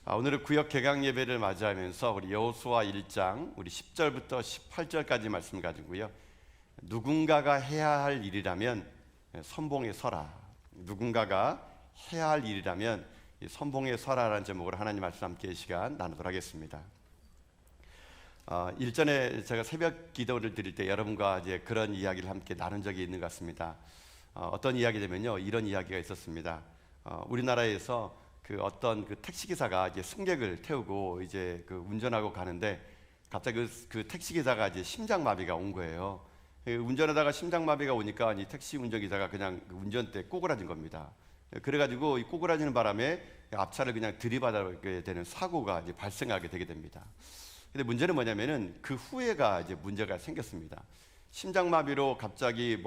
오늘은 구역 개강 예배를 맞이하면서 우리 여호수아 1장 우리 10절부터 18절까지 말씀 가지고요. 누군가가 해야 할 일이라면 선봉에 서라. 누군가가 해야 할 일이라면 선봉에 서라라는 제목으로 하나님 말씀 함께 시간 나누도록 하겠습니다. 일전에 제가 새벽 기도를 드릴 때 여러분과 이제 그런 이야기를 함께 나눈 적이 있는 것 같습니다. 어떤 이야기냐면요, 이런 이야기가 있었습니다. 우리나라에서 어떤 택시 기사가 이제 승객을 태우고 이제 운전하고 가는데 갑자기 그 택시 기사가 이제 심장마비가 온 거예요. 운전하다가 심장마비가 오니까 이 택시 운전기사가 그냥 운전대에 꼬꾸라진 겁니다. 그래가지고 이 꼬꾸라지는 바람에 앞차를 그냥 들이받게 되는 사고가 이제 발생하게 되게 됩니다. 근데 문제는 뭐냐면은 그 후에가 이제 문제가 생겼습니다. 심장마비로 갑자기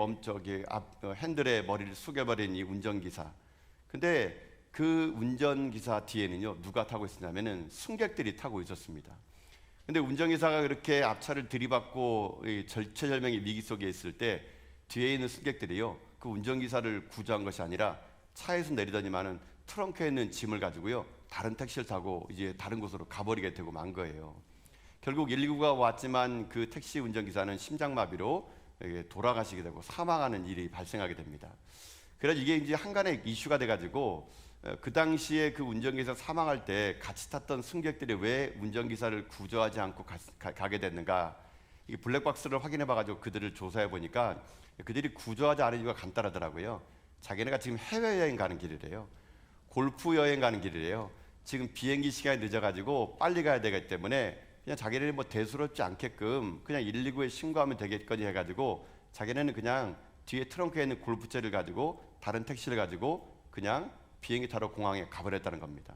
핸들에 머리를 숙여버린 이 운전기사. 근데 그 운전기사 뒤에는요, 누가 타고 있었냐면은 승객들이 타고 있었습니다. 근데 운전기사가 그렇게 앞차를 들이받고 절체절명의 위기 속에 있을 때 뒤에 있는 승객들이요, 그 운전기사를 구조한 것이 아니라 차에서 내리더니만은 트렁크에 있는 짐을 가지고요, 다른 택시를 타고 이제 다른 곳으로 가버리게 되고 만 거예요. 결국 119가 왔지만 그 택시 운전기사는 심장마비로 돌아가시게 되고 사망하는 일이 발생하게 됩니다. 그래서 이게 이제 한간의 이슈가 돼가지고 그 당시에 그 운전기사 사망할 때 같이 탔던 승객들이 왜 운전기사를 구조하지 않고 가게 됐는가, 이 블랙박스를 확인해 봐가지고 그들을 조사해 보니까 그들이 구조하지 않은 이유가 간단하더라고요. 자기네가 지금 해외여행 가는 길이래요. 골프 여행 가는 길이래요. 지금 비행기 시간이 늦어가지고 빨리 가야 되기 때문에 그냥 자기네는 뭐 대수롭지 않게끔 그냥 119에 신고하면 되겠거니 해가지고 자기네는 그냥 뒤에 트렁크에 있는 골프채를 가지고 다른 택시를 가지고 그냥 비행기 타러 공항에 가버렸다는 겁니다.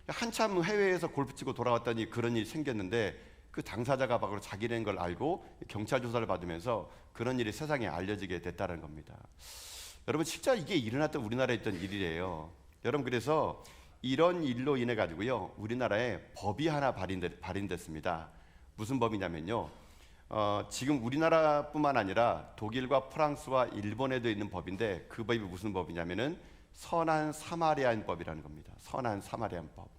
한참 해외에서 골프 치고 돌아왔더니 그런 일이 생겼는데 그 당사자가 바로 자기네인 걸 알고 경찰 조사를 받으면서 그런 일이 세상에 알려지게 됐다는 겁니다. 여러분, 실제 이게 일어났던 우리나라에 있던 일이래요. 여러분, 그래서 이런 일로 인해 가지고요, 우리나라에 법이 하나 발의됐습니다. 무슨 법이냐면요, 지금 우리나라뿐만 아니라 독일과 프랑스와 일본에도 있는 법인데 그 법이 무슨 법이냐면은 선한 사마리안법이라는 겁니다. 선한 사마리안법.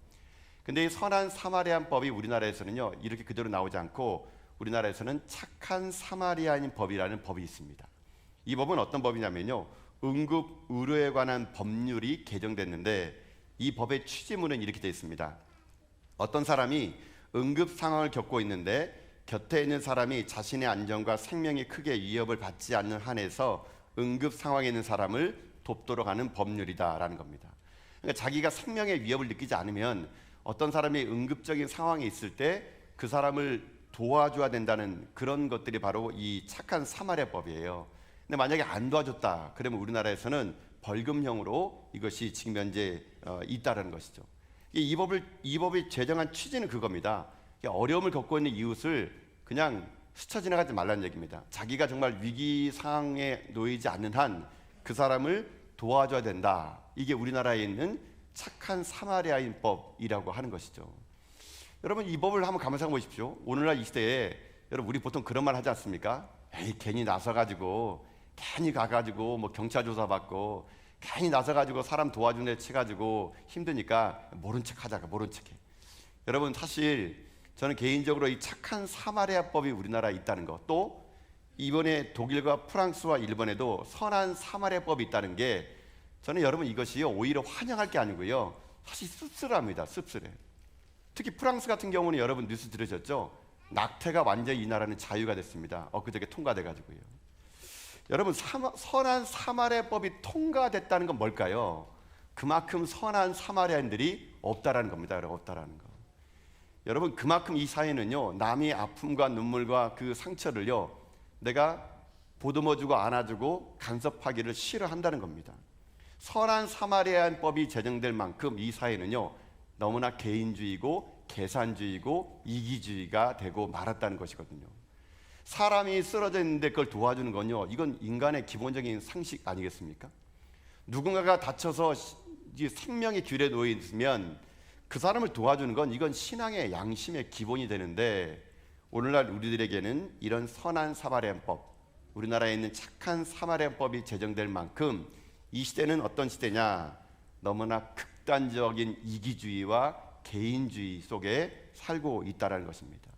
근데 이 선한 사마리안법이 우리나라에서는요, 이렇게 그대로 나오지 않고 우리나라에서는 착한 사마리아인법이라는 법이 있습니다. 이 법은 어떤 법이냐면요, 응급 의료에 관한 법률이 개정됐는데 이 법의 취지문은 이렇게 되어 있습니다. 어떤 사람이 응급 상황을 겪고 있는데 곁에 있는 사람이 자신의 안전과 생명이 크게 위협을 받지 않는 한에서 응급 상황에 있는 사람을 돕도록 하는 법률이다라는 겁니다. 그러니까 자기가 생명의 위협을 느끼지 않으면 어떤 사람이 응급적인 상황에 있을 때 그 사람을 도와줘야 된다는 그런 것들이 바로 이 착한 사마리아법이에요. 근데 만약에 안 도와줬다 그러면 우리나라에서는 벌금형으로 이것이 지금 현재 있다라는 것이죠. 이 법이 제정한 취지는 그겁니다. 어려움을 겪고 있는 이웃을 그냥 스쳐 지나가지 말라는 얘기입니다. 자기가 정말 위기 상황에 놓이지 않는 한 그 사람을 도와줘야 된다. 이게 우리나라에 있는 착한 사마리아인법이라고 하는 것이죠. 여러분, 이 법을 한번 감상해 보십시오. 오늘날 이 시대에 여러분, 우리 보통 그런 말 하지 않습니까? 에이, 괜히 나서가지고 괜히 가가지고 뭐 경찰 조사 받고 괜히 나서가지고 사람 도와주는 데 치가지고 힘드니까 모른 척 하자가 모른 척해. 여러분, 사실 저는 개인적으로 이 착한 사마리아법이 우리나라에 있다는 것, 또 이번에 독일과 프랑스와 일본에도 선한 사마리아법이 있다는 게 저는 여러분 이것이 오히려 환영할 게 아니고요, 사실 씁쓸합니다. 씁쓸해. 특히 프랑스 같은 경우는 여러분 뉴스 들으셨죠? 낙태가 완전히 이 나라는 자유가 됐습니다. 엊그저께 통과돼가지고요. 여러분, 선한 사마리아법이 통과됐다는 건 뭘까요? 그만큼 선한 사마리아인들이 없다라는 겁니다. 여러분, 없다라는 거. 여러분, 그만큼 이 사회는요, 남의 아픔과 눈물과 그 상처를요, 내가 보듬어주고 안아주고 간섭하기를 싫어한다는 겁니다. 선한 사마리아인법이 제정될 만큼 이 사회는요, 너무나 개인주의고 계산주의고 이기주의가 되고 말았다는 것이거든요. 사람이 쓰러져 있는데 그걸 도와주는 건요, 이건 인간의 기본적인 상식 아니겠습니까? 누군가가 다쳐서 생명의 귤에 놓여 있으면 그 사람을 도와주는 건 이건 신앙의 양심의 기본이 되는데, 오늘날 우리들에게는 이런 선한 사마리아인법, 우리나라에 있는 착한 사마리아인법이 제정될 만큼 이 시대는 어떤 시대냐? 너무나 극단적인 이기주의와 개인주의 속에 살고 있다는 것입니다.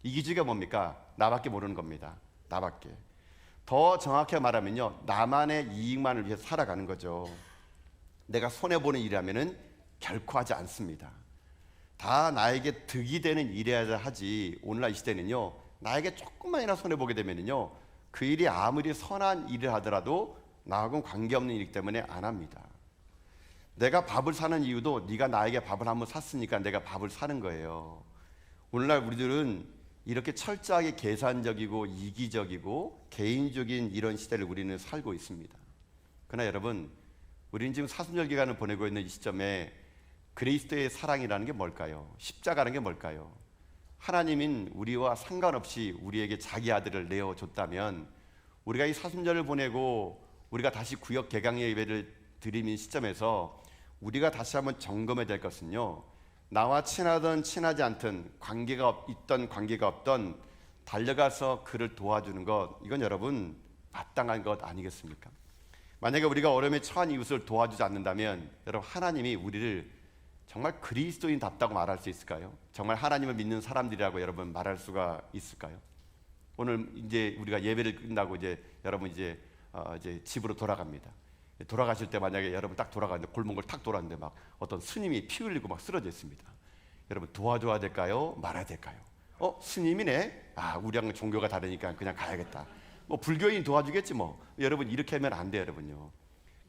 이기주의가 뭡니까? 나밖에 모르는 겁니다. 나밖에. 더 정확히 말하면요, 나만의 이익만을 위해 살아가는 거죠. 내가 손해보는 일이라면 결코 하지 않습니다. 다 나에게 득이 되는 일이어야 하지. 오늘날 이 시대는요, 나에게 조금만이나 손해보게 되면요, 그 일이 아무리 선한 일을 하더라도 나하고는 관계없는 일이기 때문에 안 합니다. 내가 밥을 사는 이유도 네가 나에게 밥을 한번 샀으니까 내가 밥을 사는 거예요. 오늘날 우리들은 이렇게 철저하게 계산적이고 이기적이고 개인적인 이런 시대를 우리는 살고 있습니다. 그러나 여러분, 우리는 지금 사순절 기간을 보내고 있는 이 시점에 그리스도의 사랑이라는 게 뭘까요? 십자가라는 게 뭘까요? 하나님인 우리와 상관없이 우리에게 자기 아들을 내어줬다면 우리가 이 사순절을 보내고 우리가 다시 구역 개강 예배를 드리는 시점에서 우리가 다시 한번 점검해야 될 것은요, 나와 친하든 친하지 않든 관계가 있던 관계가 없던 달려가서 그를 도와주는 것, 이건 여러분 마땅한 것 아니겠습니까? 만약에 우리가 어려움에 처한 이웃을 도와주지 않는다면 여러분, 하나님이 우리를 정말 그리스도인답다고 말할 수 있을까요? 정말 하나님을 믿는 사람들이라고 여러분 말할 수가 있을까요? 오늘 이제 우리가 예배를 끝나고 이제 여러분 이제 집으로 돌아갑니다. 돌아가실 때 만약에 여러분 딱 돌아가는데 골목을 탁 돌았는데 막 어떤 스님이 피 흘리고 막 쓰러져 있습니다. 여러분 도와줘야 될까요? 말아야 될까요? 스님이네. 우리랑 종교가 다르니까 그냥 가야겠다. 뭐 불교인 도와주겠지 뭐. 여러분 이렇게 하면 안 돼요, 여러분요.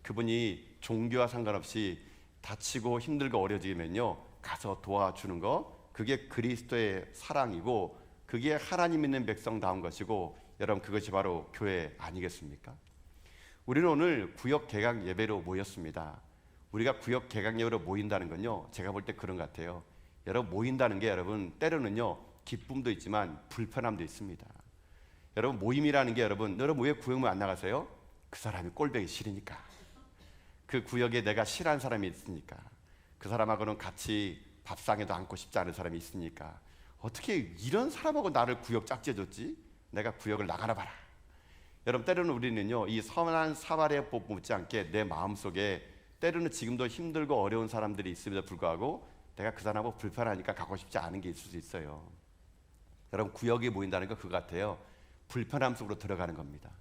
그분이 종교와 상관없이 다치고 힘들고 어려지면요, 가서 도와주는 거, 그게 그리스도의 사랑이고 그게 하나님 믿는 백성다운 것이고 여러분 그것이 바로 교회 아니겠습니까? 우리는 오늘 구역 개강 예배로 모였습니다. 우리가 구역 개강 예배로 모인다는 건요, 제가 볼 때 그런 것 같아요. 여러분 모인다는 게 여러분 때로는요 기쁨도 있지만 불편함도 있습니다. 여러분 모임이라는 게 여러분 왜 구역만 안 나가세요? 그 사람이 꼴보기 싫으니까. 그 구역에 내가 싫어하는 사람이 있으니까. 그 사람하고는 같이 밥상에도 앉고 싶지 않은 사람이 있으니까. 어떻게 이런 사람하고 나를 구역 짝지어줬지? 내가 구역을 나가나 봐라. 여러분 때로는 우리는요, 이 선한 사마리아 법 못지않게 내 마음속에 때로는 지금도 힘들고 어려운 사람들이 있음에도 불구하고 내가 그 사람하고 불편하니까 가고 싶지 않은 게 있을 수 있어요. 여러분 구역에 모인다는 거 그거 같아요. 불편함 속으로 들어가는 겁니다.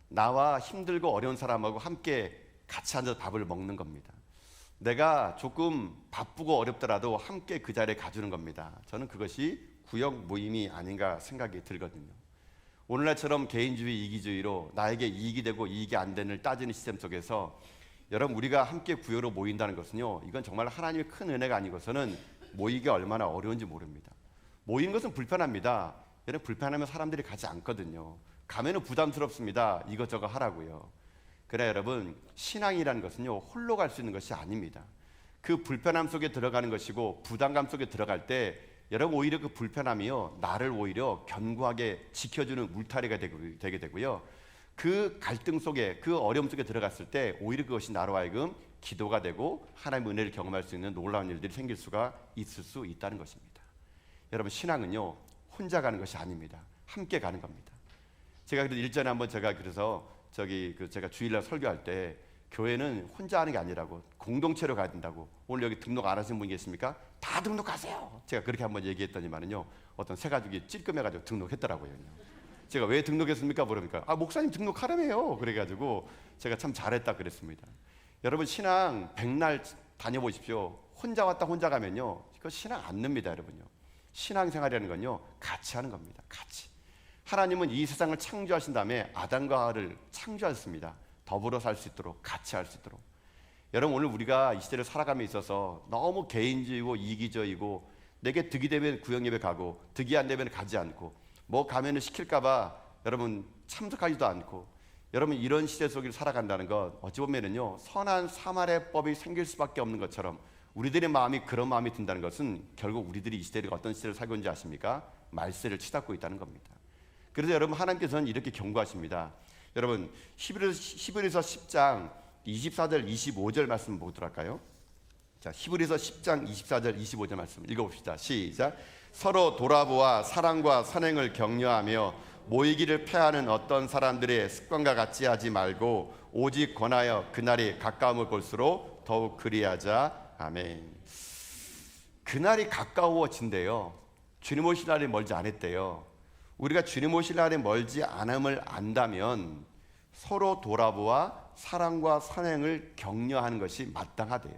나와 힘들고 어려운 사람하고 함께 같이 앉아서 밥을 먹는 겁니다. 내가 조금 바쁘고 어렵더라도 함께 그 자리에 가주는 겁니다. 저는 그것이 구역 모임이 아닌가 생각이 들거든요. 오늘날처럼 개인주의, 이기주의로 나에게 이익이 되고 이익이 안 되는 따지는 시스템 속에서 여러분 우리가 함께 구역으로 모인다는 것은요, 이건 정말 하나님의 큰 은혜가 아니고서는 모이기가 얼마나 어려운지 모릅니다. 모이는 것은 불편합니다. 여러분 불편하면 사람들이 가지 않거든요. 가면은 부담스럽습니다. 이것저것 하라고요. 그래 여러분, 신앙이라는 것은요 홀로 갈 수 있는 것이 아닙니다. 그 불편함 속에 들어가는 것이고 부담감 속에 들어갈 때 여러분 오히려 그 불편함이요 나를 오히려 견고하게 지켜주는 울타리가 되게 되고요, 그 갈등 속에 그 어려움 속에 들어갔을 때 오히려 그것이 나로 하여금 기도가 되고 하나님의 은혜를 경험할 수 있는 놀라운 일들이 생길 수가 있을 수 있다는 것입니다. 여러분 신앙은요 혼자 가는 것이 아닙니다. 함께 가는 겁니다. 제가 그래서 일전에 한번 제가 제가 주일날 설교할 때 교회는 혼자 하는 게 아니라고 공동체로 가야 된다고. 오늘 여기 등록 안 하신 분 계십니까? 다 등록하세요. 제가 그렇게 한번 얘기했더니만은요 어떤 새 가족이 찔끔해가지고 등록했더라고요. 제가 왜 등록했습니까? 물으니까 목사님 등록하라며요. 그래가지고 제가 참 잘했다 그랬습니다. 여러분 신앙 백날 다녀보십시오. 혼자 왔다 혼자 가면요 그거 신앙 안 늡니다. 여러분요. 신앙생활이라는 건요 같이 하는 겁니다. 같이. 하나님은 이 세상을 창조하신 다음에 아담과 하와를 창조하셨습니다. 더불어 살 수 있도록, 같이 할 수 있도록. 여러분 오늘 우리가 이 시대를 살아감에 있어서 너무 개인주의고 이기적이고 내게 득이 되면 구역예배 가고 득이 안 되면 가지 않고 뭐 가면은 시킬까봐 여러분 참석하지도 않고 여러분 이런 시대 속에 살아간다는 것 어찌 보면은요 선한 사마리아법이 생길 수밖에 없는 것처럼 우리들의 마음이 그런 마음이 든다는 것은 결국 우리들이 이 시대를 어떤 시대를 살고 있는지 아십니까? 말세를 치닫고 있다는 겁니다. 그래서 여러분 하나님께서는 이렇게 경고하십니다. 여러분 히브리서 10장 24절 25절 말씀 보도록 할까요? 자, 히브리서 10장 24절 25절 말씀 읽어봅시다. 시작. 서로 돌아보아 사랑과 선행을 격려하며 모이기를 패하는 어떤 사람들의 습관과 같이 하지 말고 오직 권하여 그날이 가까움을 볼수록 더욱 그리하자. 아멘. 그날이 가까워진대요. 주님 오실 날이 멀지 않았대요. 우리가 주님 오실 날이 멀지 않음을 안다면 서로 돌아보아 사랑과 선행을 격려하는 것이 마땅하대요.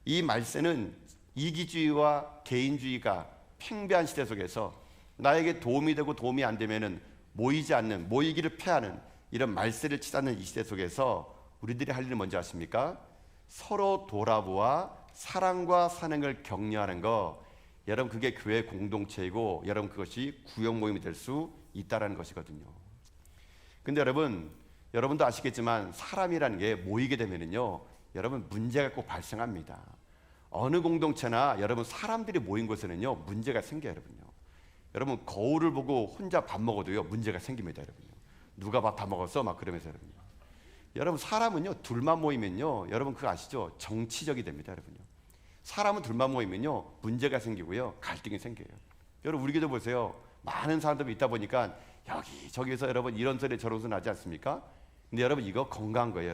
이 말세는 이기주의와 개인주의가 팽배한 시대 속에서 나에게 도움이 되고 도움이 안 되면은 모이지 않는, 모이기를 피하는 이런 말세를 치닫는 이 시대 속에서 우리들이 할 일은 뭔지 아십니까? 서로 돌아보아 사랑과 선행을 격려하는 거. 여러분, 그게 교회 공동체이고 여러분, 그것이 구역 모임이 될 수 있다라는 것이거든요. 근데 여러분도 아시겠지만 사람이라는 게 모이게 되면은요, 여러분, 문제가 꼭 발생합니다. 어느 공동체나 여러분 사람들이 모인 곳에는요 문제가 생겨요. 여러분 거울을 보고 혼자 밥 먹어도요 문제가 생깁니다. 누가 밥 다 먹었어? 막 그러면서 여러분 사람은요 둘만 모이면요, 여러분 그거 아시죠? 정치적이 됩니다. 사람은 둘만 모이면요 문제가 생기고요 갈등이 생겨요. 여러분 우리 교도 보세요. 많은 사람들이 있다 보니까 여기저기서 여러분 이런 소리 저런 소리 나지 않습니까? 근데 여러분 이거 건강한 거예요.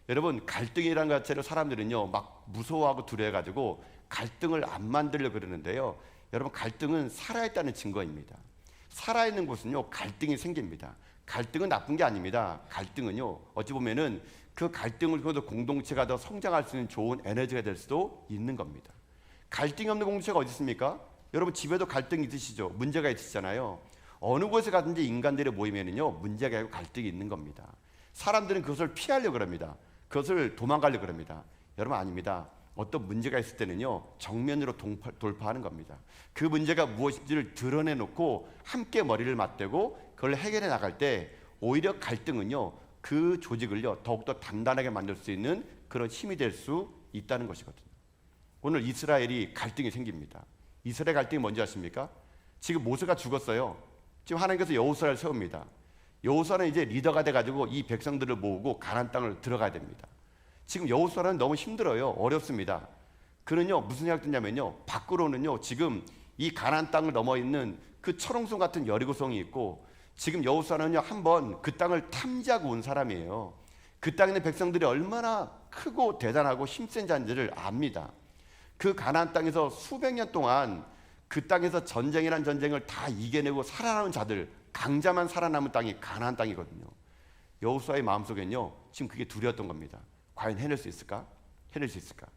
여러분 갈등이라는 것 자체를 사람들은요 막 무서워하고 두려워해가지고 갈등을 안 만들려고 그러는데요, 여러분 갈등은 살아있다는 증거입니다. 살아있는 곳은요 갈등이 생깁니다. 갈등은 나쁜 게 아닙니다. 갈등은요 어찌 보면은 그 갈등을 통해서 공동체가 더 성장할 수 있는 좋은 에너지가 될 수도 있는 겁니다. 갈등이 없는 공동체가 어디 있습니까? 여러분 집에도 갈등이 있으시죠? 문제가 있으시잖아요. 어느 곳에 가든지 인간들이 모이면은요 문제가 있고 갈등이 있는 겁니다. 사람들은 그것을 피하려고 합니다. 그것을 도망가려고 합니다. 여러분 아닙니다. 어떤 문제가 있을 때는요 정면으로 돌파하는 겁니다. 그 문제가 무엇인지를 드러내놓고 함께 머리를 맞대고 그걸 해결해 나갈 때 오히려 갈등은요 그 조직을요 더욱더 단단하게 만들 수 있는 그런 힘이 될 수 있다는 것이거든요. 오늘 이스라엘이 갈등이 생깁니다. 이스라엘 갈등이 뭔지 아십니까? 지금 모세가 죽었어요. 지금 하나님께서 여호수아를 세웁니다. 여호수아는 이제 리더가 돼가지고 이 백성들을 모으고 가나안 땅을 들어가야 됩니다. 지금 여호수아는 너무 힘들어요. 어렵습니다. 그는요 무슨 생각 드냐면요, 밖으로는요 지금 이 가나안 땅을 넘어 있는 그 철옹성 같은 여리고성이 있고, 지금 여호수아는요 한번 그 땅을 탐지하고 온 사람이에요. 그 땅에 있는 백성들이 얼마나 크고 대단하고 힘센 자인지를 압니다. 그 가나안 땅에서 수백 년 동안 그 땅에서 전쟁이란 전쟁을 다 이겨내고 살아남은 자들, 강자만 살아남은 땅이 가나안 땅이거든요. 여호수아의 마음속엔요 지금 그게 두려웠던 겁니다. 과연 해낼 수 있을까? 해낼 수 있을까?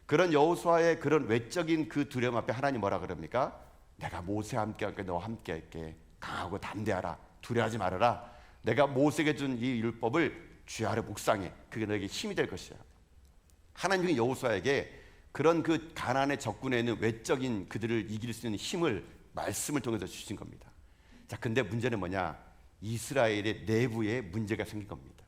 그런 여호수아의 그런 외적인 그 두려움 앞에 하나님 뭐라 그럽니까? 내가 모세와 함께 할게, 너와 함께 할게. 강하고 담대하라. 두려워하지 말아라. 내가 모세에게 준 이 율법을 쥐하려 묵상해. 그게 너에게 힘이 될 것이야. 하나님이 여호수아에게 그런 그 가나안의 적군에 있는 외적인 그들을 이길 수 있는 힘을 말씀을 통해서 주신 겁니다. 자, 근데 문제는 뭐냐? 이스라엘의 내부에 문제가 생긴 겁니다.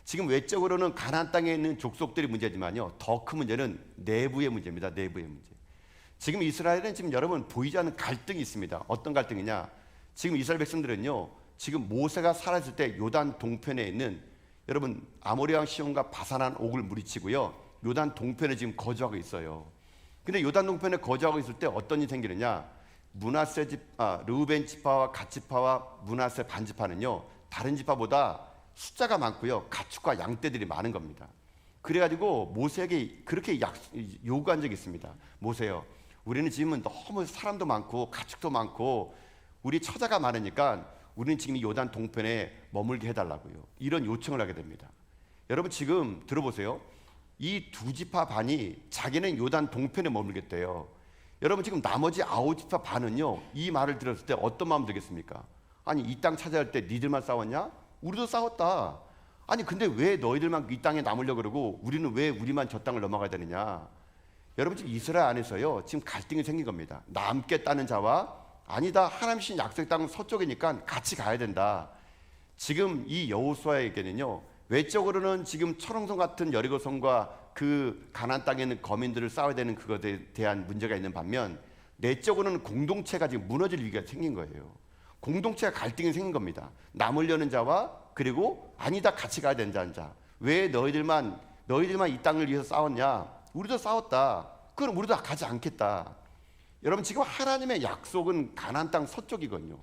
지금 외적으로는 가나안 땅에 있는 족속들이 문제지만요, 더 큰 문제는 내부의 문제입니다. 내부의 문제. 지금 이스라엘은 지금 여러분 보이지 않는 갈등이 있습니다. 어떤 갈등이냐? 지금 이스라엘 백성들은요, 지금 모세가 살았을 때 요단 동편에 있는 여러분 아모리 왕 시온과 바산한 옥을 물리치고요, 요단 동편에 지금 거주하고 있어요. 근데 요단 동편에 거주하고 있을 때 어떤 일이 생기느냐? 르우벤 지파와 갓 지파와 므낫세 반 지파는요 다른 지파보다 숫자가 많고요 가축과 양떼들이 많은 겁니다. 그래가지고 모세에게 그렇게 요구한 적이 있습니다. 모세요, 우리는 지금은 너무 사람도 많고 가축도 많고 우리 처자가 많으니까 우리는 지금 이 요단 동편에 머물게 해달라고요. 이런 요청을 하게 됩니다. 여러분 지금 들어보세요. 이 두 지파 반이 자기는 요단 동편에 머물겠대요. 여러분 지금 나머지 9지파 반은요 이 말을 들었을 때 어떤 마음 들겠습니까? 아니 이 땅 차지할 때 니들만 싸웠냐? 우리도 싸웠다. 아니 근데 왜 너희들만 이 땅에 남으려고 그러고 우리는 왜 우리만 저 땅을 넘어가야 되느냐? 여러분 지금 이스라엘 안에서요 지금 갈등이 생긴 겁니다. 남겠다는 자와 아니다, 하나님 주신 약속의 땅은 서쪽이니까 같이 가야 된다. 지금 이 여호수아에게는요 외적으로는 지금 철옹성 같은 여리고성과 그 가나안 땅에 있는 거민들을 싸워야 되는 그것에 대한 문제가 있는 반면, 내적으로는 공동체가 지금 무너질 위기가 생긴 거예요. 공동체가 갈등이 생긴 겁니다. 남으려는 자와 그리고 아니다 같이 가야 된다는 자. 왜 너희들만 이 땅을 위해서 싸웠냐? 우리도 싸웠다. 그럼 우리도 가지 않겠다. 여러분 지금 하나님의 약속은 가나안 땅 서쪽이거든요.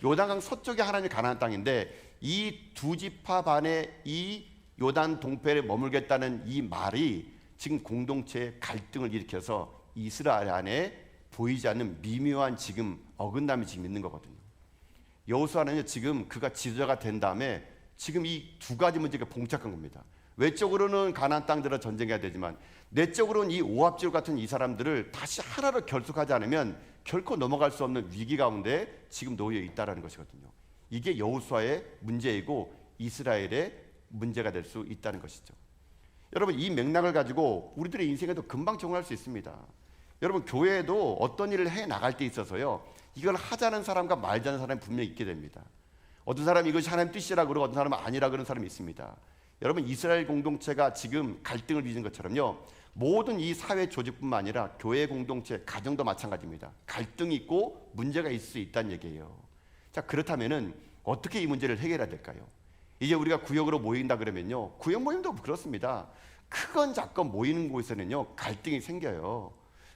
요단강 서쪽이 하나님의 가나안 땅인데 이 두 지파 반의 이 요단 동편에 머물겠다는 이 말이 지금 공동체의 갈등을 일으켜서 이스라엘 안에 보이지 않는 미묘한 지금 어긋남이 지금 있는 거거든요. 여호수아는요, 지금 그가 지도자가 된 다음에 지금 이 두 가지 문제가 봉착한 겁니다. 외적으로는 가나안 땅 들어 전쟁해야 되지만 내적으로는 이 오합지역 같은 이 사람들을 다시 하나로 결속하지 않으면 결코 넘어갈 수 없는 위기 가운데 지금 놓여 있다라는 것이거든요. 이게 여호수아의 문제이고 이스라엘의 문제가 될 수 있다는 것이죠. 여러분, 이 맥락을 가지고 우리들의 인생에도 금방 적용할 수 있습니다. 여러분, 교회에도 어떤 일을 해 나갈 때 있어서요, 이걸 하자는 사람과 말자는 사람이 분명히 있게 됩니다. 어떤 사람이 이것이 하나님 뜻이라 그러고 어떤 사람은 아니라 그러는 사람이 있습니다. 여러분, 이스라엘 공동체가 지금 갈등을 빚은 것처럼요, 모든 이 사회 조직뿐만 아니라 교회 공동체, 가정도 마찬가지입니다. 갈등이 있고 문제가 있을 수 있다는 얘기예요. 자, 그렇다면은 어떻게 이 문제를 해결해야 될까요? 이제 우리가 구역으로 모인다 그러면요, 구역 모임도 그렇습니다. 크건 작건 모이는 곳에서는요, 갈등이 생겨요.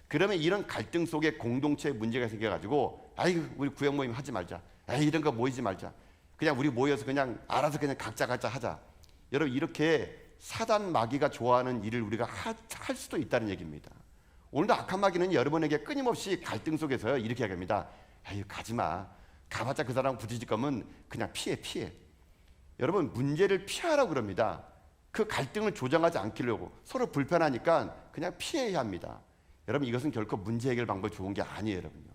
그러면 이런 갈등 속에 공동체에 문제가 생겨가지고, 아이고, 우리 구역 모임 하지 말자, 에이, 이런 거 모이지 말자, 그냥 우리 모여서 그냥 알아서 그냥 각자 하자. 여러분, 이렇게 사단 마귀가 좋아하는 일을 우리가 할 수도 있다는 얘기입니다. 오늘도 악한 마귀는 여러분에게 끊임없이 갈등 속에서 이렇게 얘기합니다. 에이, 가지마. 가봤자 그 사람 부딪힐 거면 그냥 피해. 여러분, 문제를 피하라고 그럽니다. 그 갈등을 조장하지 않기려고. 서로 불편하니까 그냥 피해야 합니다. 여러분, 이것은 결코 문제 해결 방법이 좋은 게 아니에요, 여러분요.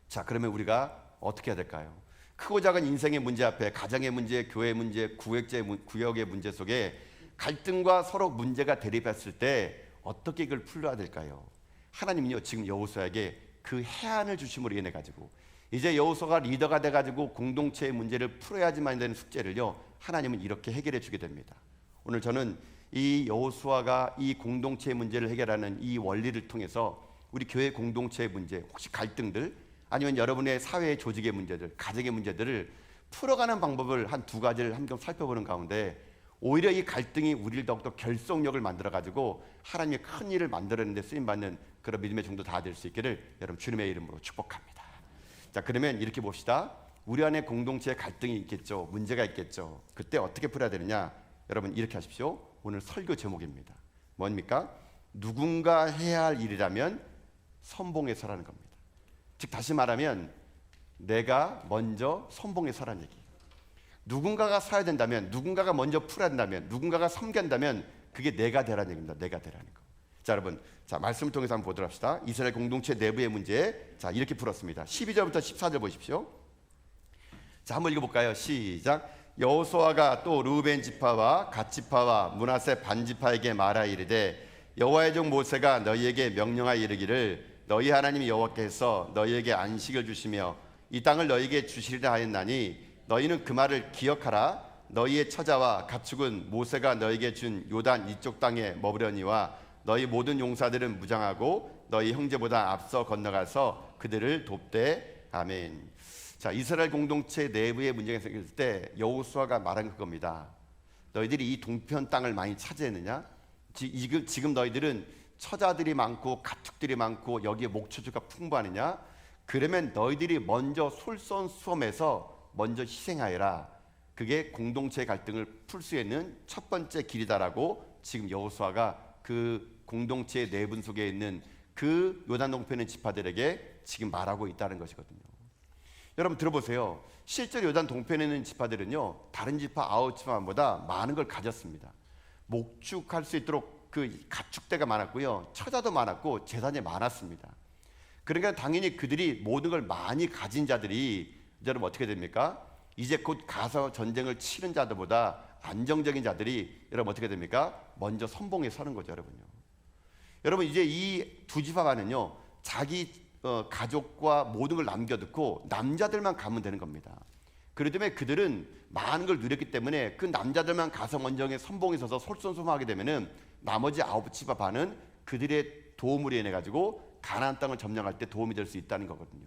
자, 그러면 우리가 어떻게 해야 될까요? 크고 작은 인생의 문제 앞에 가정의 문제, 교회 문제, 구역의 문제 속에 갈등과 서로 문제가 대립했을 때 어떻게 이걸 풀어야 될까요? 하나님은요, 지금 여호수아에게 그 해안을 주심으로 인해 가지고 이제 여호수아가 리더가 돼 가지고 공동체의 문제를 풀어야지만 되는 숙제를요, 하나님은 이렇게 해결해 주게 됩니다. 오늘 저는 이 여호수아가 이 공동체의 문제를 해결하는 이 원리를 통해서 우리 교회 공동체의 문제, 혹시 갈등들, 아니면 여러분의 사회의 조직의 문제들, 가정의 문제들을 풀어가는 방법을 한 두 가지를 한번 살펴보는 가운데 오히려 이 갈등이 우리를 더욱더 결속력을 만들어가지고 하나님의 큰 일을 만들어내는 데 쓰임받는 그런 믿음의 정도 다 될 수 있기를 여러분 주님의 이름으로 축복합니다. 자, 그러면 이렇게 봅시다. 우리 안에 공동체에 갈등이 있겠죠. 문제가 있겠죠. 그때 어떻게 풀어야 되느냐? 여러분, 이렇게 하십시오. 오늘 설교 제목입니다. 뭡니까? 누군가 해야 할 일이라면 선봉에 서라는 겁니다. 즉, 다시 말하면 내가 먼저 선봉에 서라는 얘기. 누군가가 서야 된다면, 누군가가 먼저 풀어야 된다면, 누군가가 섬긴다면 그게 내가 되라는 얘기입니다. 내가 되라는 거. 자, 여러분, 자, 말씀을 통해서 한번 보도록 합시다. 이스라엘 공동체 내부의 문제, 자, 이렇게 풀었습니다. 12절부터 14절 보십시오. 자, 한번 읽어볼까요? 시작. 여호수아가 또 르우벤 지파와 갓 지파와 므낫세 반 지파에게 말하 이르되 여호와의 종 모세가 너희에게 명령하여 이르기를 너희 하나님 여호와께서 너희에게 안식을 주시며 이 땅을 너희에게 주시리라 하였나니 너희는 그 말을 기억하라. 너희의 처자와 가축은 모세가 너희에게 준 요단 이쪽 땅에 머무려니와 너희 모든 용사들은 무장하고 너희 형제보다 앞서 건너가서 그들을 돕되. 아멘. 자, 이스라엘 공동체 내부에 문제가 생겼을 때 여호수아가 말한 그겁니다. 너희들이 이 동편 땅을 많이 차지했느냐? 지금 너희들은 처자들이 많고 가축들이 많고 여기에 목초지가 풍부하느냐? 그러면 너희들이 먼저 솔선수범해서 먼저 희생하여라. 그게 공동체 갈등을 풀 수 있는 첫 번째 길이다라고 지금 여호수아가 그 공동체의 내분 속에 있는 그 요단 동편의 지파들에게 지금 말하고 있다는 것이거든요. 여러분 들어보세요. 실제로 요단 동편에 있는 지파들은요, 다른 지파 9지파보다 많은 걸 가졌습니다. 목축할 수 있도록 그 가축대가 많았고요, 처자도 많았고 재산이 많았습니다. 그러니까 당연히 그들이 모든 걸 많이 가진 자들이 여러분 어떻게 됩니까? 이제 곧 가서 전쟁을 치른 자들보다 안정적인 자들이 여러분 어떻게 됩니까? 먼저 선봉에 서는 거죠, 여러분요. 여러분 이제 이 두 지파만은요, 자기 가족과 모든 걸 남겨두고 남자들만 가면 되는 겁니다. 그렇기 때문에 그들은 많은 걸 누렸기 때문에 그 남자들만 가서 먼저 선봉에 서서 솔선수범하게 되면은 나머지 9지파 반은 그들의 도움으로 인해 가지고 가나안 땅을 점령할 때 도움이 될 수 있다는 거거든요.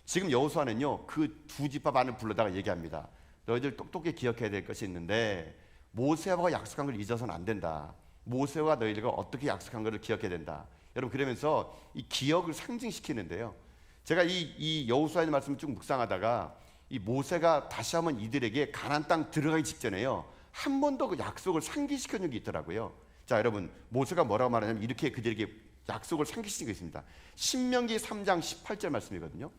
지금 여호수아는요, 그 두 지파 반을 불러다가 얘기합니다. 너희들 똑똑히 기억해야 될 것이 있는데 모세와 약속한 걸 잊어서는 안 된다. 모세와 너희들과 어떻게 약속한 것을 기억해야 된다. 여러분 그러면서 이 기억을 상징시키는데요. 제가 이 여호수아의 말씀을 쭉 묵상하다가 이 모세가 다시 한번 이들에게 가나안 땅 들어가기 직전에요, 한 번 더 그 약속을 상기시켜 준 게 있더라고요. 자, 여러분 모세가 뭐라고 말하냐면 이렇게 그들에게 약속을 상기시킨 게 있습니다. 신명기 3장 18절 말씀이거든요.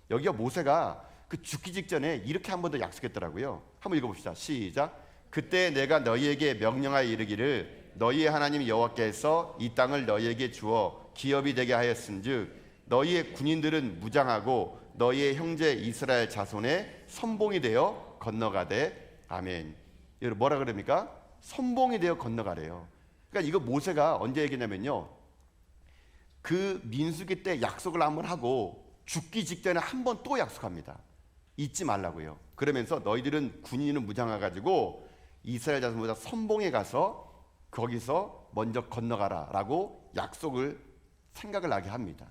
여기가 모세가 그 죽기 직전에 이렇게 한 번 더 약속했더라고요. 한번 읽어봅시다. 시작. 그때 내가 너희에게 명령하여 이르기를 너희의 하나님 여호와께서 이 땅을 너희에게 주어 기업이 되게 하였은즉 너희의 군인들은 무장하고 너희의 형제 이스라엘 자손의 선봉이 되어 건너가되. 아멘. 여러분 뭐라 그럽니까? 선봉이 되어 건너가래요. 그러니까 이거 모세가 언제 얘기냐면요, 그 민수기 때 약속을 한번 하고 죽기 직전에 한 번 또 약속합니다. 잊지 말라고요. 그러면서 너희들은 군인은 무장해가지고 이스라엘 자손보다 선봉에 가서 거기서 먼저 건너가라 라고 약속을 생각을 나게 합니다.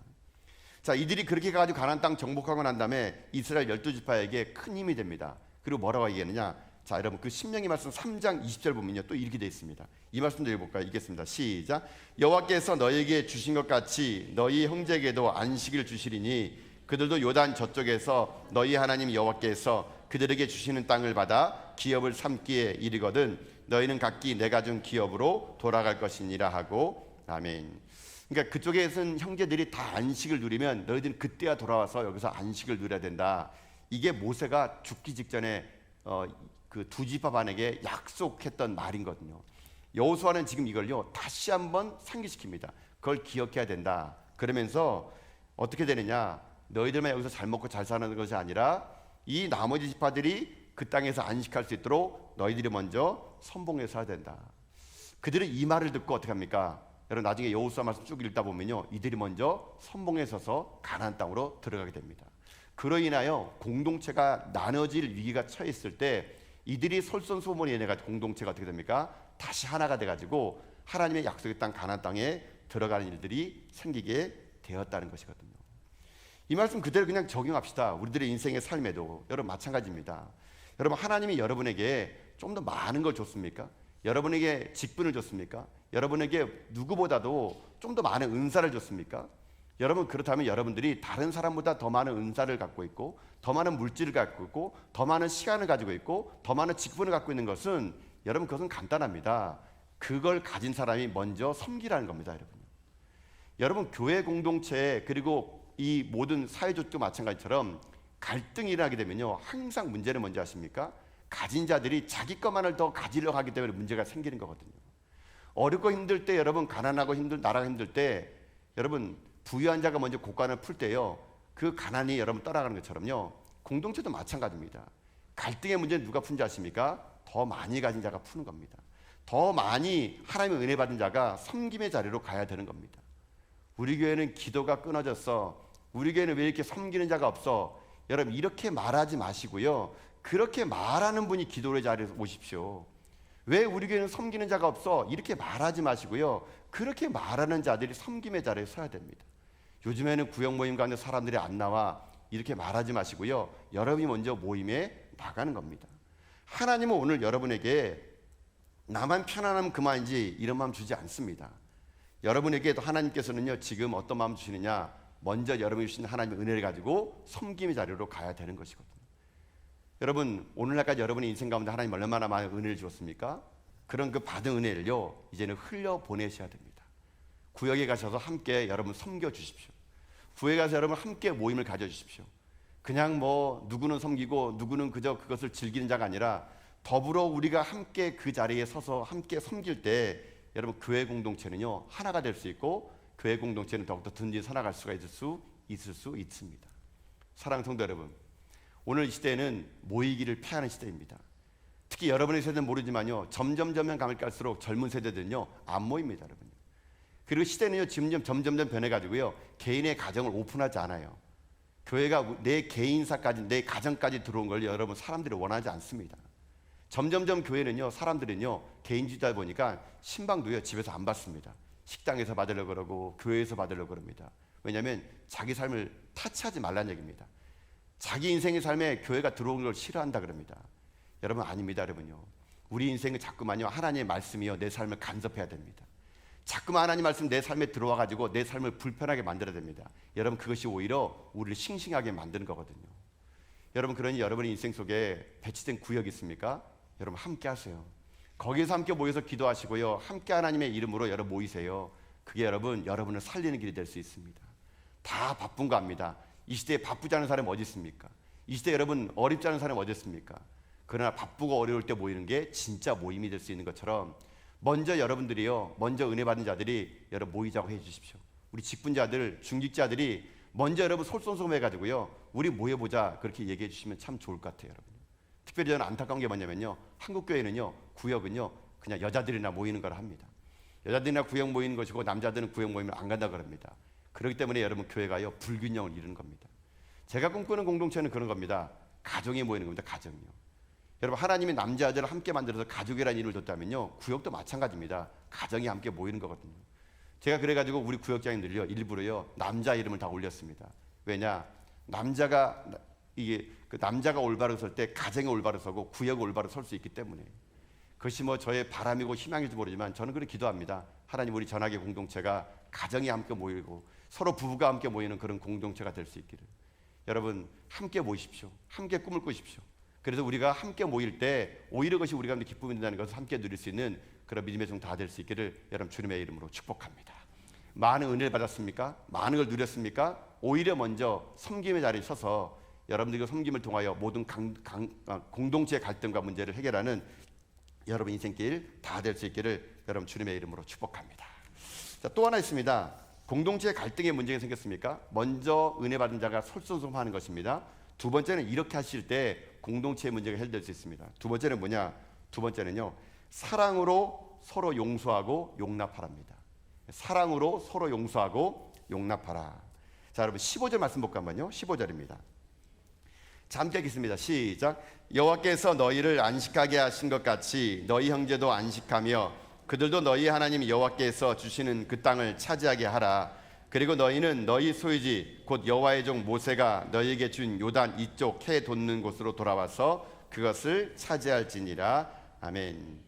자, 이들이 그렇게 가지고 가나안 땅 정복하고 난 다음에 이스라엘 12지파에게 큰 힘이 됩니다. 그리고 뭐라고 얘기하느냐? 자, 여러분 그 신명기 말씀 3장 20절 보면요 또 이렇게 되어 있습니다. 이 말씀도 읽어볼까요? 읽겠습니다. 시작. 여호와께서 너희에게 주신 것 같이 너희 형제에게도 안식을 주시리니 그들도 요단 저쪽에서 너희 하나님 여호와께서 그들에게 주시는 땅을 받아 기업을 삼기에 이르거든 너희는 각기 내가 준 기업으로 돌아갈 것이니라 하고. 아멘. 그러니까 그쪽에서는 형제들이 다 안식을 누리면 너희들은 그때야 돌아와서 여기서 안식을 누려야 된다. 이게 모세가 죽기 직전에 그 두 지파 반에게 약속했던 말이거든요. 여호수아는 지금 이걸요 다시 한번 상기시킵니다. 그걸 기억해야 된다. 그러면서 어떻게 되느냐? 너희들만 여기서 잘 먹고 잘 사는 것이 아니라 이 나머지 지파들이 그 땅에서 안식할 수 있도록 너희들이 먼저 선봉에 서야 된다. 그들은 이 말을 듣고 어떻게 합니까? 여러분 나중에 여호수아 말씀 쭉 읽다 보면요 이들이 먼저 선봉에 서서 가나안 땅으로 들어가게 됩니다. 그로 인하여 공동체가 나눠질 위기가 처해 있을 때 이들이 솔선수범으로 인해 가지고 공동체가 어떻게 됩니까? 다시 하나가 돼가지고 하나님의 약속의 땅 가나안 땅에 들어가는 일들이 생기게 되었다는 것이거든요. 이 말씀 그대로 그냥 적용합시다. 우리들의 인생의 삶에도 여러분 마찬가지입니다. 여러분 하나님이 여러분에게 좀 더 많은 걸 줬습니까? 여러분에게 직분을 줬습니까? 여러분에게 누구보다도 좀 더 많은 은사를 줬습니까? 여러분 그렇다면 여러분들이 다른 사람보다 더 많은 은사를 갖고 있고 더 많은 물질을 갖고 있고 더 많은 시간을 가지고 있고 더 많은 직분을 갖고 있는 것은 여러분 그것은 간단합니다. 그걸 가진 사람이 먼저 섬기라는 겁니다. 여러분 교회 공동체 그리고 이 모든 사회조직도 마찬가지처럼 갈등이 일어나게 되면요 항상 문제는 뭔지 아십니까? 가진 자들이 자기 것만을 더 가지려고 하기 때문에 문제가 생기는 거거든요. 어렵고 힘들 때 여러분 가난하고 나라가 힘들 때 여러분 부유한 자가 먼저 고관을 풀 때요 그 가난이 여러분 떠나가는 것처럼요 공동체도 마찬가지입니다. 갈등의 문제는 누가 푼지 아십니까? 더 많이 가진 자가 푸는 겁니다. 더 많이 하나님의 은혜 받은 자가 섬김의 자리로 가야 되는 겁니다. 우리 교회는 기도가 끊어졌어. 우리 교회는 왜 이렇게 섬기는 자가 없어? 여러분 이렇게 말하지 마시고요. 그렇게 말하는 분이 기도의 자리에 오십시오. 왜 우리 교회는 섬기는 자가 없어? 이렇게 말하지 마시고요. 그렇게 말하는 자들이 섬김의 자리에 서야 됩니다. 요즘에는 구역 모임 가는데 사람들이 안 나와. 이렇게 말하지 마시고요. 여러분이 먼저 모임에 나가는 겁니다. 하나님은 오늘 여러분에게 나만 편안하면 그만이지 이런 마음 주지 않습니다. 여러분에게도 하나님께서는요 지금 어떤 마음 주시느냐? 먼저 여러분이 주신 하나님의 은혜를 가지고 섬김의 자리로 가야 되는 것이거든요. 여러분 오늘날까지 여러분의 인생 가운데 하나님 얼마나 많은 은혜를 주었습니까? 그런 그 받은 은혜를요 이제는 흘려 보내셔야 됩니다. 구역에 가셔서 함께 여러분 섬겨 주십시오. 구역에 가서 여러분 함께 모임을 가져 주십시오. 그냥 뭐 누구는 섬기고 누구는 그저 그것을 즐기는 자가 아니라 더불어 우리가 함께 그 자리에 서서 함께 섬길 때 여러분 교회 공동체는요 하나가 될 수 있고 교회 공동체는 더욱더 든든히 살아갈 수가 있을 수 있습니다. 사랑하는 성도 여러분, 오늘 이 시대에는 모이기를 폐하는 시대입니다. 특히 여러분의 세대는 모르지만요 점점 갈수록 젊은 세대들은요 안 모입니다. 여러분. 그리고 시대는요 점점 변해가지고요 개인의 가정을 오픈하지 않아요. 교회가 내 개인사까지 내 가정까지 들어온 걸 여러분 사람들이 원하지 않습니다. 점점 교회는요 사람들은요 개인주의다 보니까 신방도요 집에서 안 받습니다. 식당에서 받으려고 그러고 교회에서 받으려고 그럽니다. 왜냐하면 자기 삶을 타치하지 말라는 얘기입니다. 자기 인생의 삶에 교회가 들어오는 걸 싫어한다 그럽니다. 여러분 아닙니다. 여러분요 우리 인생은 자꾸만요 하나님의 말씀이요 내 삶을 간섭해야 됩니다. 자꾸만 하나님 말씀 내 삶에 들어와 가지고 내 삶을 불편하게 만들어야 됩니다. 여러분 그것이 오히려 우리를 싱싱하게 만드는 거거든요. 여러분 그러니 여러분의 인생 속에 배치된 구역이 있습니까? 여러분 함께 하세요. 거기에서 함께 모여서 기도하시고요 함께 하나님의 이름으로 여러분 모이세요. 그게 여러분을 살리는 길이 될 수 있습니다. 다 바쁜 거 압니다. 이 시대에 바쁘지 않은 사람이 어디 있습니까? 이 시대에 여러분 어렵지 않은 사람이 어디 있습니까? 그러나 바쁘고 어려울 때 모이는 게 진짜 모임이 될 수 있는 것처럼 먼저 여러분들이요, 먼저 은혜 받은 자들이 여러분 모이자고 해 주십시오. 우리 직분자들, 중직자들이 먼저 여러분 솔선수범해가지고요, 우리 모여보자 그렇게 얘기해 주시면 참 좋을 것 같아요, 여러분. 특별히 저는 안타까운 게 뭐냐면요, 한국 교회는요, 구역은요 그냥 여자들이나 모이는 걸 합니다. 여자들이나 구역 모이는 것이고 남자들은 구역 모이면 안 간다 그럽니다. 그렇기 때문에 여러분 교회가요 불균형을 이루는 겁니다. 제가 꿈꾸는 공동체는 그런 겁니다. 가정이 모이는 겁니다. 가정이요. 여러분 하나님이 남자들을 함께 만들어서 가족이라는 이름을 줬다면요, 구역도 마찬가지입니다. 가정이 함께 모이는 거거든요. 제가 그래가지고 우리 구역장님들이요 일부러요 남자 이름을 다 올렸습니다. 왜냐, 남자가 올바로 설 때 가정이 올바로 서고 구역이 올바로 설 수 있기 때문에. 그것이 뭐 저의 바람이고 희망일지 모르지만 저는 그렇게 기도합니다. 하나님, 우리 전학의 공동체가 가정이 함께 모이고 서로 부부가 함께 모이는 그런 공동체가 될 수 있기를. 여러분 함께 모이십시오. 함께 꿈을 꾸십시오. 그래서 우리가 함께 모일 때 오히려 그것이 우리 가운데 기쁨이 된다는 것을 함께 누릴 수 있는 그런 믿음의 종 다 될 수 있기를 여러분 주님의 이름으로 축복합니다. 많은 은혜를 받았습니까? 많은 걸 누렸습니까? 오히려 먼저 섬김의 자리에 서서 여러분들과 섬김을 통하여 모든 공동체의 갈등과 문제를 해결하는 여러분 인생길 다 될 수 있기를 여러분 주님의 이름으로 축복합니다. 자, 또 하나 있습니다. 공동체의 갈등의 문제가 생겼습니까? 먼저 은혜 받은 자가 솔선수범하는 것입니다. 두 번째는 이렇게 하실 때 공동체의 문제가 해결될 수 있습니다. 두 번째는 뭐냐? 두 번째는요, 사랑으로 서로 용서하고 용납하랍니다. 사랑으로 서로 용서하고 용납하라. 자, 여러분 15절 말씀 볼까 한번요. 15절입니다. 자, 함께 읽겠습니다. 시작. 여호와께서 너희를 안식하게 하신 것 같이 너희 형제도 안식하며 그들도 너희 하나님 여호와께서 주시는 그 땅을 차지하게 하라. 그리고 너희는 너희 소유지 곧 여호와의 종 모세가 너희에게 준 요단 이쪽 해 돋는 곳으로 돌아와서 그것을 차지할지니라. 아멘.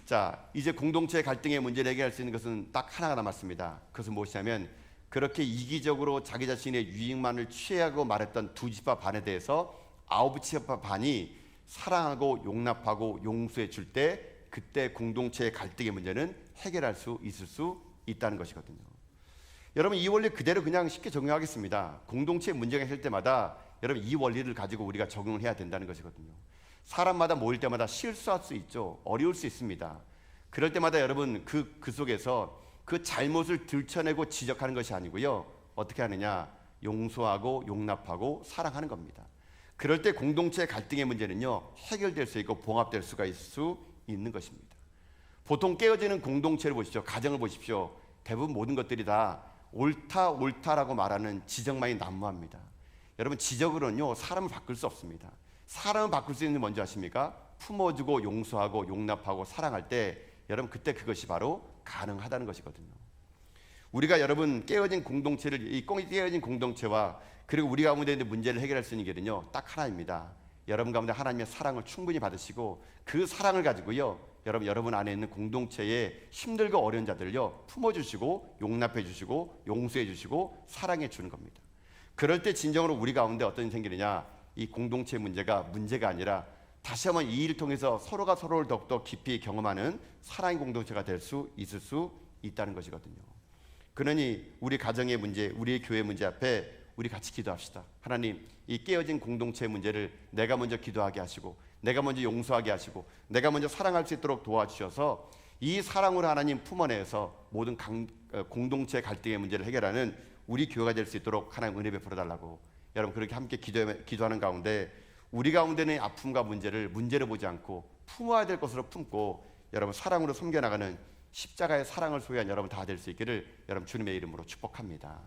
자, 이제 공동체 갈등의 문제를 해결할 수 있는 것은 딱 하나가 남았습니다. 그것은 무엇이냐면, 그렇게 이기적으로 자기 자신의 유익만을 취하고 말했던 두 지파 반에 대해서 아홉 지파 반이 사랑하고 용납하고 용서해 줄 때, 그때 공동체의 갈등의 문제는 해결할 수 있을 수 있다는 것이거든요. 여러분, 이 원리 그대로 그냥 쉽게 적용하겠습니다. 공동체의 문제가 있을 때마다 여러분 이 원리를 가지고 우리가 적용을 해야 된다는 것이거든요. 사람마다 모일 때마다 실수할 수 있죠. 어려울 수 있습니다. 그럴 때마다 여러분 그 속에서 그 잘못을 들춰내고 지적하는 것이 아니고요, 어떻게 하느냐? 용서하고 용납하고 사랑하는 겁니다. 그럴 때 공동체의 갈등의 문제는요 해결될 수 있고 봉합될 수가 있을 수 있는 것입니다. 보통 깨어지는 공동체를 보십시오. 가정을 보십시오. 대부분 모든 것들이 다 옳다라고 말하는 지적만이 난무합니다. 여러분, 지적으로는요 사람을 바꿀 수 없습니다. 사람을 바꿀 수 있는 게 뭔지 아십니까? 품어주고 용서하고 용납하고 사랑할 때 여러분 그때 그것이 바로 가능하다는 것이거든요. 우리가 여러분 깨어진 공동체를, 이 깨어진 공동체와 그리고 우리 가운데 있는 문제를 해결할 수 있는 길은요 딱 하나입니다. 여러분 가운데 하나님의 사랑을 충분히 받으시고 그 사랑을 가지고요 여러분 안에 있는 공동체에 힘들고 어려운 자들을요 품어주시고 용납해 주시고 용서해 주시고 사랑해 주는 겁니다. 그럴 때 진정으로 우리 가운데 어떤 일이 생기느냐? 이 공동체 문제가 아니라 다시 한번 이 일을 통해서 서로가 서로를 더욱더 깊이 경험하는 사랑의 공동체가 있을 수 있다는 것이거든요. 그러니 우리 가정의 문제, 우리의 교회 문제 앞에 우리 같이 기도합시다. 하나님, 이 깨어진 공동체의 문제를 내가 먼저 기도하게 하시고, 내가 먼저 용서하게 하시고, 내가 먼저 사랑할 수 있도록 도와주셔서 이 사랑으로 하나님 품어내서 모든 공동체 갈등의 문제를 해결하는 우리 교회가 될 수 있도록 하나님 은혜 베풀어 달라고 여러분 그렇게 함께 기도하는 가운데 우리 가운데는 아픔과 문제를 보지 않고 품어야 될 것으로 품고 여러분 사랑으로 섬겨나가는 십자가의 사랑을 소유한 여러분 다 될 수 있기를 여러분 주님의 이름으로 축복합니다.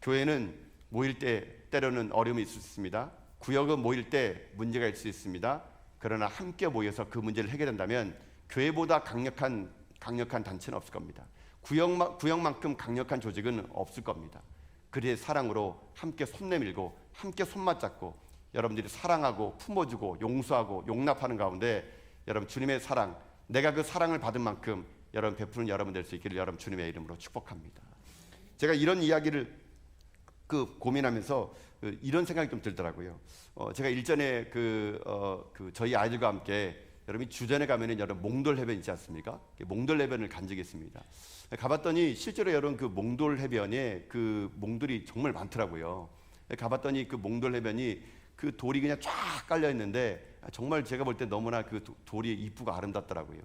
교회는 모일 때 때로는 어려움이 있을 수 있습니다. 구역은 모일 때 문제가 있을 수 있습니다. 그러나 함께 모여서 그 문제를 해결한다면 교회보다 강력한 단체는 없을 겁니다. 구역만큼 강력한 조직은 없을 겁니다. 그리의 사랑으로 함께 손 내밀고 함께 손 맞잡고 여러분들이 사랑하고 품어주고 용서하고 용납하는 가운데 여러분 주님의 사랑, 내가 그 사랑을 받은 만큼 여러분 베푸는 여러분 될 수 있기를 여러분 주님의 이름으로 축복합니다. 제가 이런 이야기를 고민하면서 이런 생각이 좀 들더라고요. 제가 일전에 저희 아이들과 함께 여러분이 주전에 가면은 여러분 몽돌 해변 있지 않습니까? 몽돌 해변을 간 적이 있습니다. 가봤더니 실제로 여러분 그 몽돌 해변에 그 몽돌이 정말 많더라고요. 가봤더니 그 몽돌 해변이 그 돌이 그냥 쫙 깔려 있는데 정말 제가 볼 때 너무나 그 돌이 이쁘고 아름답더라고요.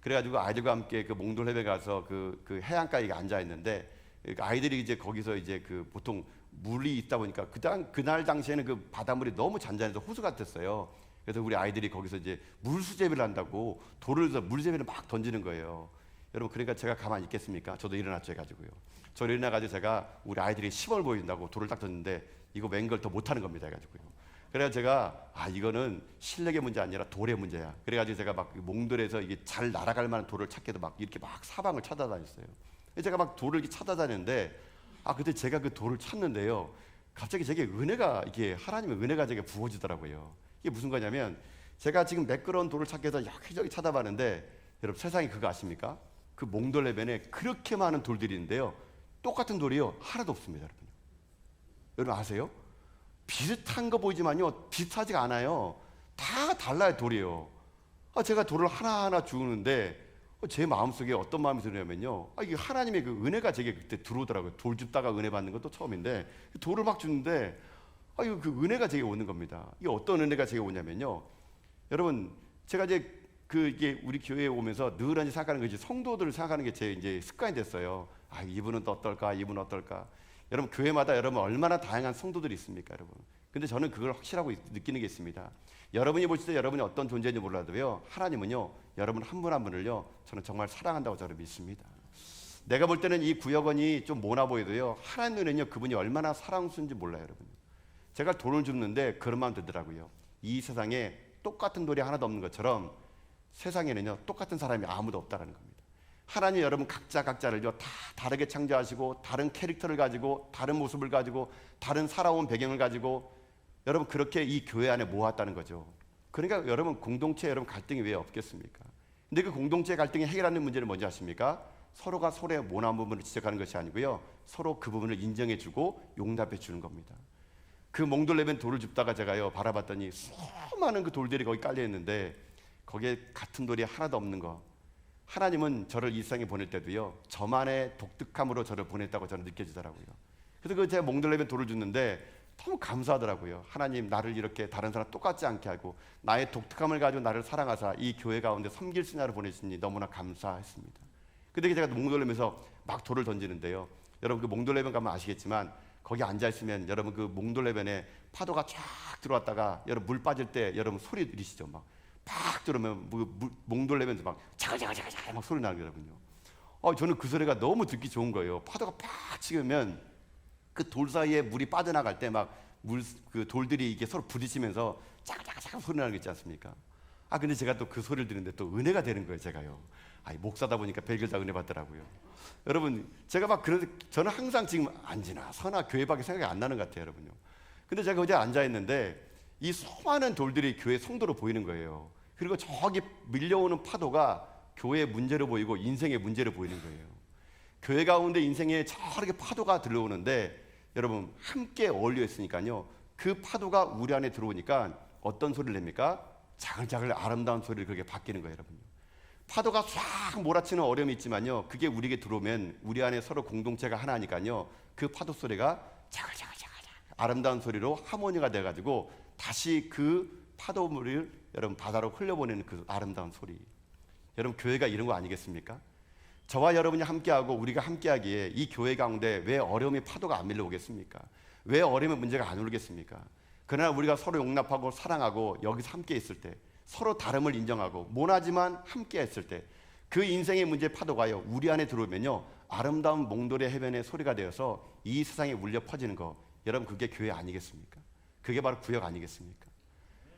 그래가지고 아이들과 함께 그 몽돌 해변 가서 그 해안가에 앉아 있는데 아이들이 이제 거기서 이제 그 보통 물이 있다 보니까 그날 당시에는 그 바닷물이 너무 잔잔해서 호수 같았어요. 그래서 우리 아이들이 거기서 이제 물수제비를 한다고 돌을 서 물수제비를 막 던지는 거예요. 여러분 그러니까 제가 가만히 있겠습니까? 저도 일어났죠 해가지고요. 저 일어나가지고 제가 우리 아이들이 시범을 보여준다고 돌을 딱 던졌는데 이거 웬걸 더 못하는 겁니다 해가지고요. 그래서 제가 이거는 실력의 문제 아니라 돌의 문제야. 그래가지고 제가 막 몽돌에서 이게 잘 날아갈 만한 돌을 찾기도 막 이렇게 막 사방을 찾아다녔어요. 제가 막 돌을 이렇게 찾아다녔는데 그때 제가 그 돌을 찾는데요. 갑자기 제게 은혜가 이게 하나님의 은혜가 제게 부어지더라고요. 이게 무슨 거냐면 제가 지금 매끄러운 돌을 찾기 위해서 여기저기 찾아봤는데 여러분 세상에 그거 아십니까? 그 몽돌 해변에 그렇게 많은 돌들이 있는데요. 똑같은 돌이요 하나도 없습니다, 여러분. 여러분 아세요? 비슷한 거 보이지만요 비슷하지가 않아요. 다 달라요 돌이요. 제가 돌을 하나하나 주우는데 제 마음속에 어떤 마음이 드냐면요, 이게 하나님의 그 은혜가 제게 그때 들어오더라고요. 돌 줍다가 은혜 받는 것도 처음인데 돌을 막 주는데 이거 그 은혜가 제게 오는 겁니다. 이게 어떤 은혜가 제게 오냐면요, 여러분 제가 이제 이게 우리 교회에 오면서 늘 생각하는 것이 성도들을 생각하는 게 제 이제 습관이 됐어요. 이분은 또 어떨까, 이분은 어떨까. 여러분 교회마다 여러분 얼마나 다양한 성도들이 있습니까, 여러분? 근데 저는 그걸 확실하고 느끼는 게 있습니다. 여러분이 보실 때 여러분이 어떤 존재인지 몰라도요, 하나님은요 여러분 한 분 한 분을요 저는 정말 사랑한다고 저는 믿습니다. 내가 볼 때는 이 구역원이 좀 모나 보여도요 하나님 눈에는요 그분이 얼마나 사랑스러운지 몰라요, 여러분. 제가 돌을 줍는데 그런 마음 들더라고요. 이 세상에 똑같은 돌이 하나도 없는 것처럼 세상에는요 똑같은 사람이 아무도 없다라는 겁니다. 하나님 여러분 각자를요 다 다르게 창조하시고 다른 캐릭터를 가지고 다른 모습을 가지고 다른 살아온 배경을 가지고 여러분 그렇게 이 교회 안에 모았다는 거죠. 그러니까 여러분 공동체에 여러분 갈등이 왜 없겠습니까? 근데 그 공동체 갈등이 해결하는 문제는 뭔지 아십니까? 서로가 서로의 모난 부분을 지적하는 것이 아니고요, 서로 그 부분을 인정해주고 용납해주는 겁니다. 그 몽돌레변 돌을 줍다가 제가요 바라봤더니 수많은 그 돌들이 거기 깔려 있는데 거기에 같은 돌이 하나도 없는 거. 하나님은 저를 이 세상에 보낼 때도요 저만의 독특함으로 저를 보냈다고 저는 느껴지더라고요. 그래서 그 제가 몽돌레변 돌을 줬는데 너무 감사하더라고요. 하나님 나를 이렇게 다른 사람 똑같지 않게 하고 나의 독특함을 가지고 나를 사랑하사 이 교회 가운데 섬길 신하를 보내시니 너무나 감사했습니다. 근데 제가 몽돌레면서 막 돌을 던지는데요, 여러분 그 몽돌레변 가면 아시겠지만 거기 앉아있으면 여러분 그 몽돌레변에 파도가 쫙 들어왔다가 여러분 물 빠질 때 여러분 소리 들리시죠? 팍 들으면 몽돌레변에서 막 자글자글자글 막 소리 나는 거거든요. 저는 그 소리가 너무 듣기 좋은 거예요. 파도가 팍 치면 그 돌 사이에 물이 빠져나갈 때 막 그 돌들이 이게 서로 부딪히면서 자글자글 소리 나는 거 있지 않습니까? 근데 제가 또 그 소리를 들는데 또 은혜가 되는 거예요, 제가요. 목사다 보니까 별걸 다 은혜 받더라고요. 여러분 제가 막 저는 항상 지금 안지나 서나 교회밖에 생각이 안 나는 것 같아요, 여러분요. 근데 제가 어제 앉아 있는데 이 수많은 돌들이 교회 성도로 보이는 거예요. 그리고 저기 밀려오는 파도가 교회의 문제로 보이고 인생의 문제로 보이는 거예요. 교회 가운데 인생에 저렇게 파도가 들어오는데 여러분 함께 어울려 있으니까요, 그 파도가 우리 안에 들어오니까 어떤 소리를 냅니까? 자글자글 아름다운 소리를 그렇게 바뀌는 거예요, 여러분요. 파도가 쫙 몰아치는 어려움이 있지만요, 그게 우리에게 들어오면 우리 안에 서로 공동체가 하나니까요, 그 파도 소리가 자글자글자글 아름다운 소리로 하모니가 돼가지고 다시 그 파도물을 여러분 바다로 흘려보내는 그 아름다운 소리. 여러분 교회가 이런 거 아니겠습니까? 저와 여러분이 함께하고 우리가 함께하기에 이 교회 가운데 왜 어려움의 파도가 안 밀려오겠습니까? 왜 어려움의 문제가 안 오겠습니까? 그러나 우리가 서로 용납하고 사랑하고 여기서 함께 있을 때, 서로 다름을 인정하고 모나지만 함께 했을 때, 그 인생의 문제 파도가요 우리 안에 들어오면요 아름다운 몽돌의 해변의 소리가 되어서 이 세상에 울려 퍼지는 거, 여러분 그게 교회 아니겠습니까? 그게 바로 구역 아니겠습니까?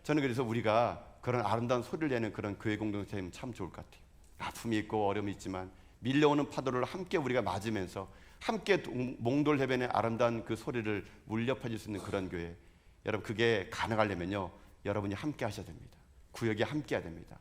저는 그래서 우리가 그런 아름다운 소리를 내는 그런 교회 공동체면 참 좋을 것 같아요. 아픔이 있고 어려움이 있지만 밀려오는 파도를 함께 우리가 맞으면서 함께 몽돌 해변의 아름다운 그 소리를 울려 퍼질 수 있는 그런 교회, 여러분 그게 가능하려면요 여러분이 함께 하셔야 됩니다. 구역이 함께 해야 됩니다.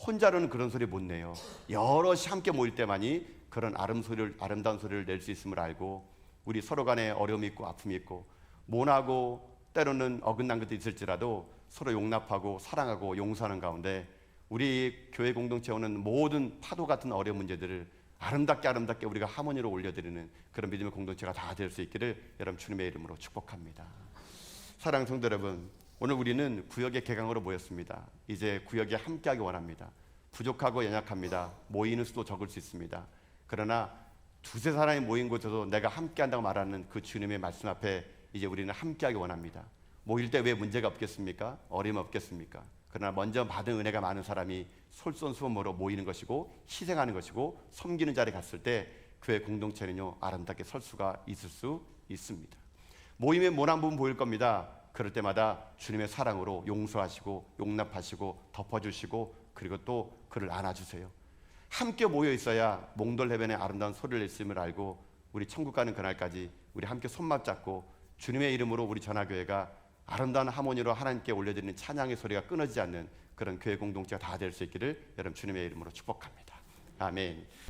혼자로는 그런 소리 못 내요. 여럿이 함께 모일 때만이 그런 아름다운 소리를 낼 수 있음을 알고, 우리 서로 간에 어려움이 있고 아픔이 있고 모나고 때로는 어긋난 것도 있을지라도 서로 용납하고 사랑하고 용서하는 가운데 우리 교회 공동체에 오는 모든 파도 같은 어려운 문제들을 아름답게 우리가 하모니로 올려드리는 그런 믿음의 공동체가 다 될 수 있기를 여러분 주님의 이름으로 축복합니다. 사랑하는 성도 여러분, 오늘 우리는 구역의 개강으로 모였습니다. 이제 구역에 함께하기 원합니다. 부족하고 연약합니다. 모이는 수도 적을 수 있습니다. 그러나 두세 사람이 모인 곳에서 내가 함께한다고 말하는 그 주님의 말씀 앞에 이제 우리는 함께하기 원합니다. 모일 때 왜 문제가 없겠습니까? 어려움 없겠습니까? 그러나 먼저 받은 은혜가 많은 사람이 솔선수범으로 모이는 것이고 희생하는 것이고 섬기는 자리에 갔을 때 교회 공동체는요 아름답게 설 수가 있을 수 있습니다. 모임에 모난 부분 보일 겁니다. 그럴 때마다 주님의 사랑으로 용서하시고 용납하시고 덮어주시고 그리고 또 그를 안아주세요. 함께 모여 있어야 몽돌 해변의 아름다운 소리를 냈음을 알고 우리 천국 가는 그날까지 우리 함께 손맛 잡고 주님의 이름으로 우리 전화교회가 아름다운 하모니로 하나님께 올려드리는 찬양의 소리가 끊어지지 않는 그런 교회 공동체가 다 될 수 있기를 여러분 주님의 이름으로 축복합니다. 아멘.